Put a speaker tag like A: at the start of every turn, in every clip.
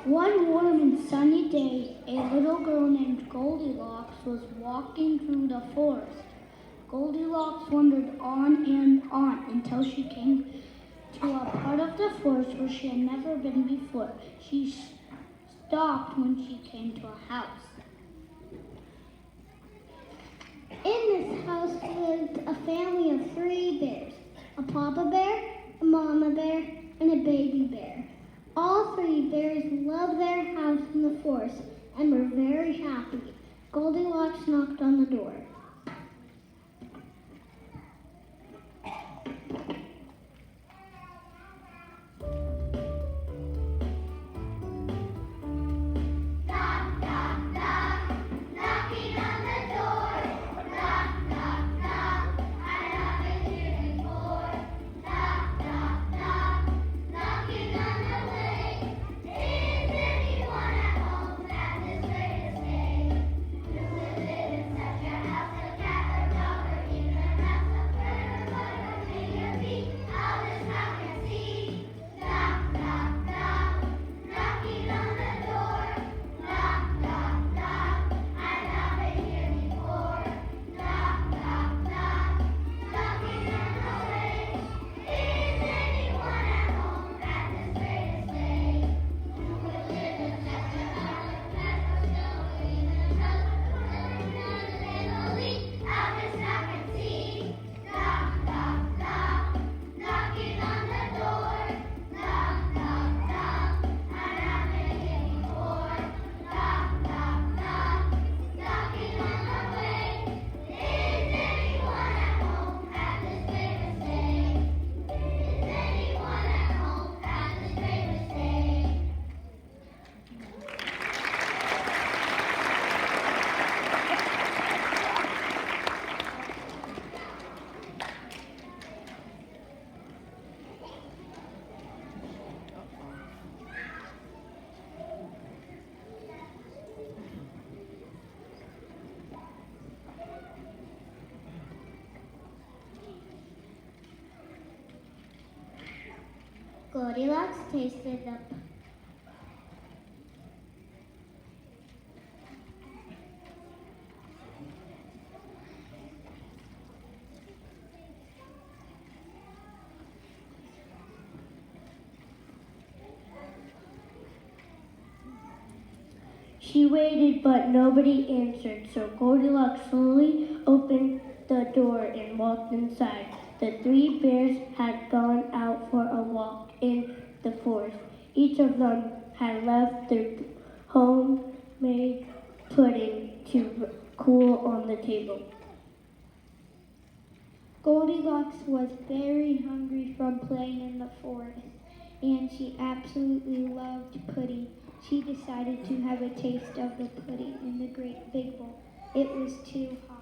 A: One warm and sunny day, a little girl named Goldilocks was walking through the forest. Goldilocks wandered on and on until she came to a part of the forest where she had never been before. She stopped when she came to a house.
B: In this house lived a family of 3 bears, a papa bear, a mama bear, and a baby bear. All 3 bears loved their house in the forest and were very happy. Goldilocks knocked on the door. Goldilocks tasted the
A: She waited, but nobody answered, so Goldilocks slowly opened the door and walked inside. The 3 bears had gone out for a walk in the forest. Each of them had left their homemade pudding to cool on the table. Goldilocks was very hungry from playing in the forest, and she absolutely loved pudding. She decided to have a taste of the pudding in the great big bowl. It was too hot.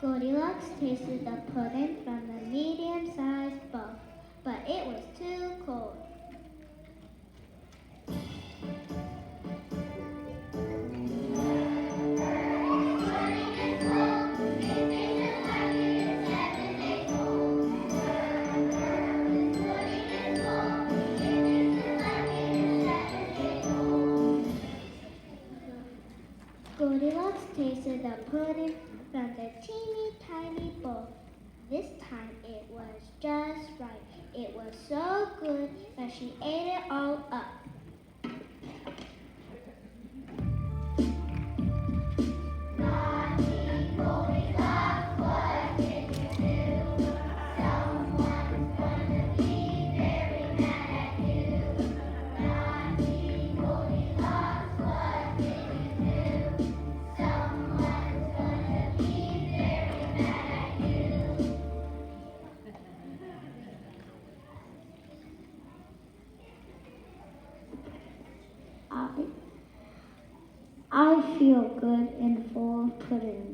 B: Goldilocks tasted the pudding from the medium-sized bowl, but it was too cold. Goldilocks tasted the pudding from the teeny tiny bowl. This time it was just right. It was so good that she ate it all up.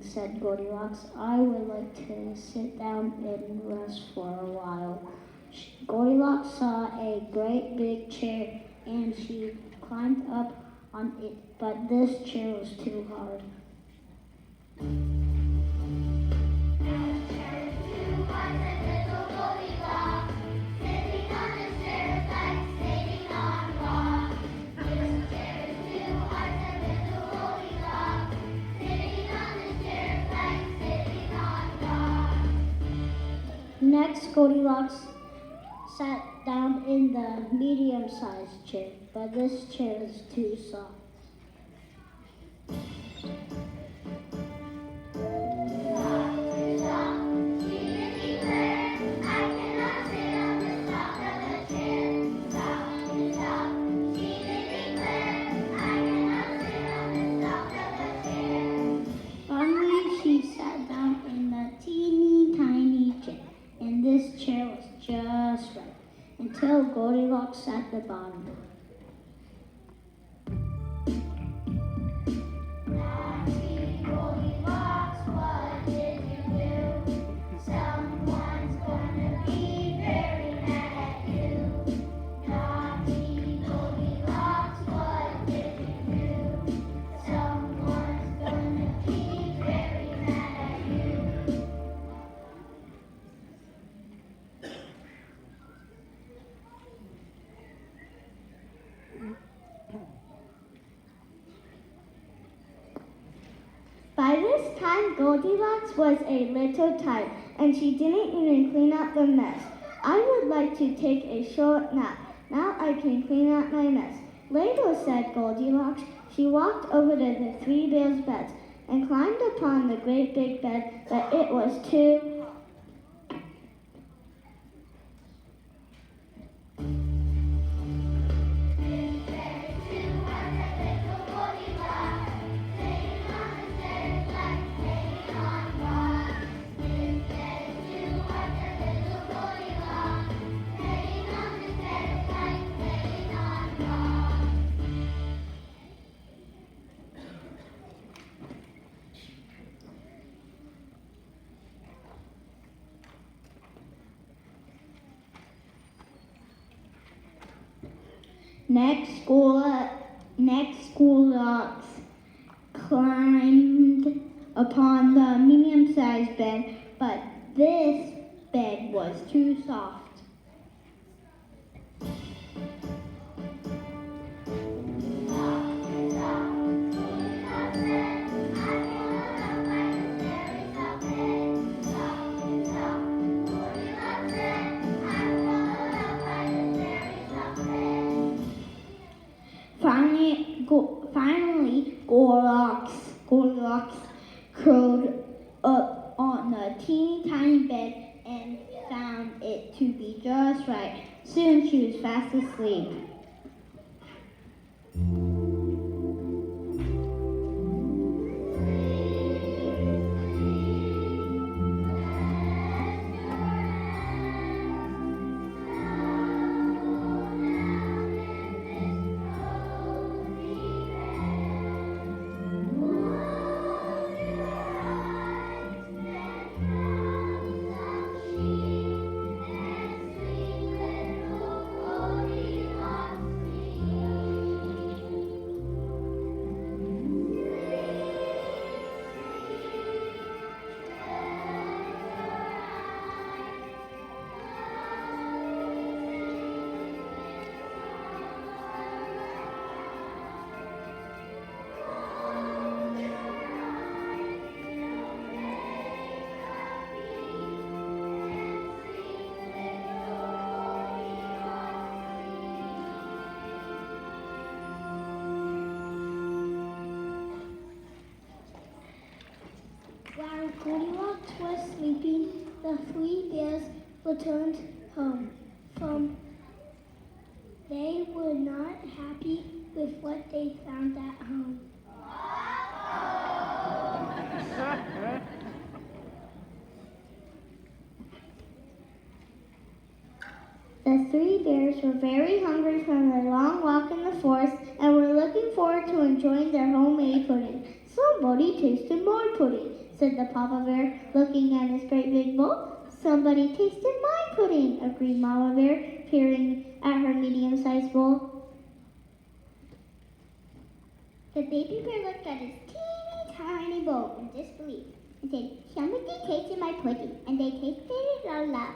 B: evening, said Goldilocks. I would like to sit down and rest for a while. Goldilocks saw a great big chair and she climbed up on it, but this chair was too hard. Next, Goldilocks sat down in the medium-sized chair, but this chair was too soft. Finally, she sat down in the teeny tiny chair, and this chair was just right, until Goldilocks at the bottom. By this time, Goldilocks was a little tired, and she didn't even clean up the mess. I would like to take a short nap. Now I can clean up my mess. Later, said Goldilocks. She walked over to the three bears' beds and climbed upon the great big bed, but it was too Next, Goldilocks climbed upon the medium-sized bed, but this bed was too soft. Finally, Goldilocks curled up on the teeny tiny bed and found it to be just right. Soon she was fast asleep. While Goldilocks was sleeping, the three bears returned home. They were not happy with what they found at home. The three bears were very hungry from their long walk in the forest and were looking forward to enjoying their homemade pudding. Somebody tasted more pudding, said the Papa Bear, looking at his great big bowl. Somebody tasted my pudding, agreed Mama Bear, peering at her medium-sized bowl. The baby bear looked at his teeny tiny bowl in disbelief and said, somebody tasted my pudding, and they tasted it all up.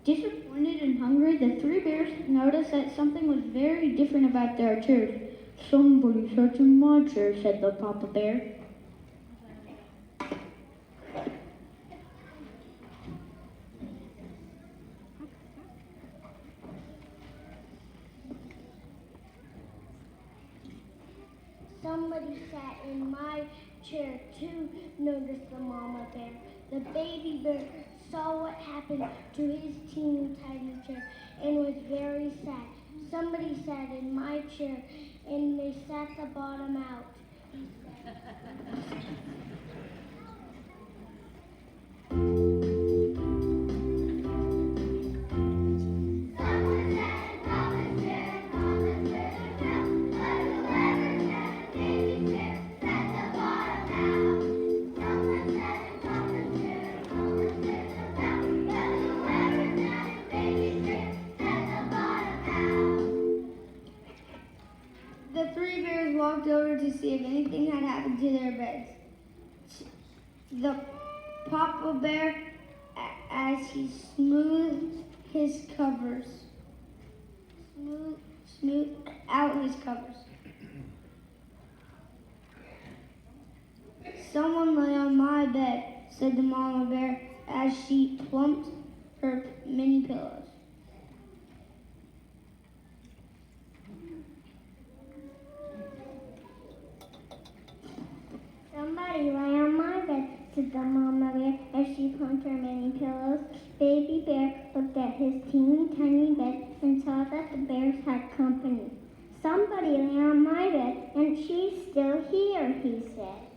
C: Disappointed and hungry, the three bears noticed that something was very different about their chairs. Somebody sat in my chair, said the Papa Bear.
A: Somebody sat in my chair too, noticed the Mama Bear. The baby bear saw what happened to his teeny tiny chair and was very sad. Somebody sat in my chair and they sat the bottom out, he said.
C: The three bears walked over to see if anything had happened to their beds. The Papa Bear, as he smoothed out his covers. Someone lay on my bed, said the Mama Bear, as she plumped her mini pillows.
B: Somebody lay on my bed, said the Mama Bear, as she plumped her many pillows. Baby Bear looked at his teeny tiny bed and saw that the bears had company. Somebody lay on my bed, and she's still here, he said.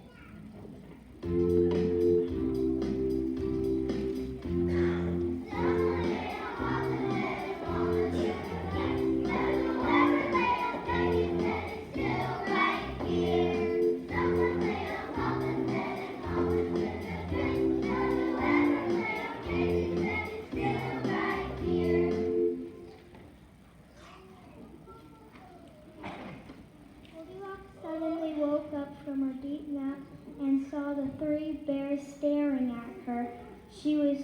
B: Suddenly woke up from her deep nap and saw the three bears staring at her. She was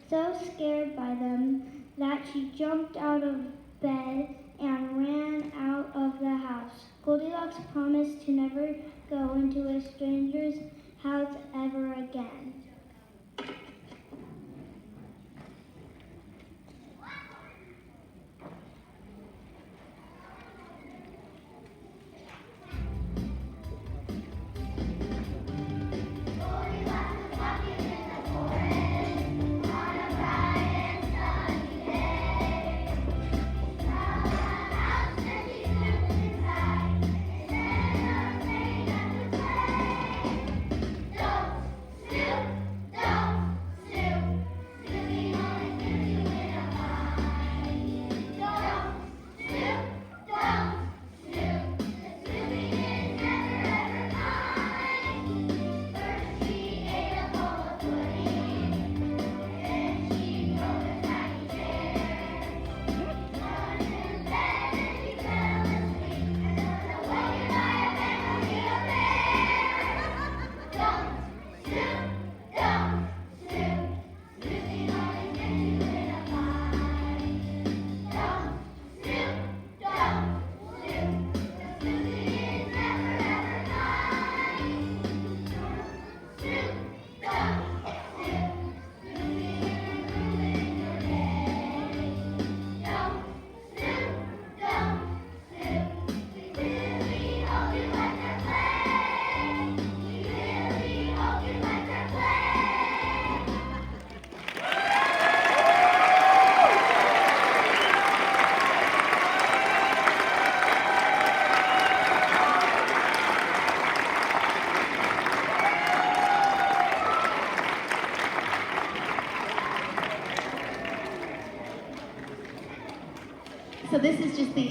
B: so scared by them that she jumped out of bed and ran out of the house. Goldilocks promised to never go into a stranger's house ever again.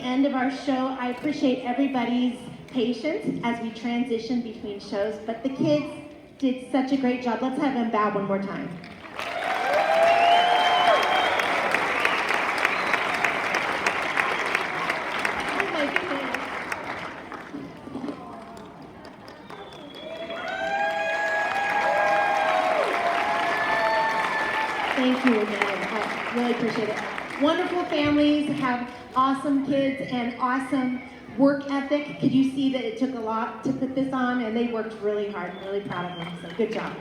D: end of our show. I appreciate everybody's patience as we transition between shows, but the kids did such a great job. Let's have them bow one more time. Oh my goodness. Thank you again. I really appreciate it. Wonderful families have awesome kids and awesome work ethic. Could you see that it took a lot to put this on, and they worked really hard. I'm really proud of them, so good job.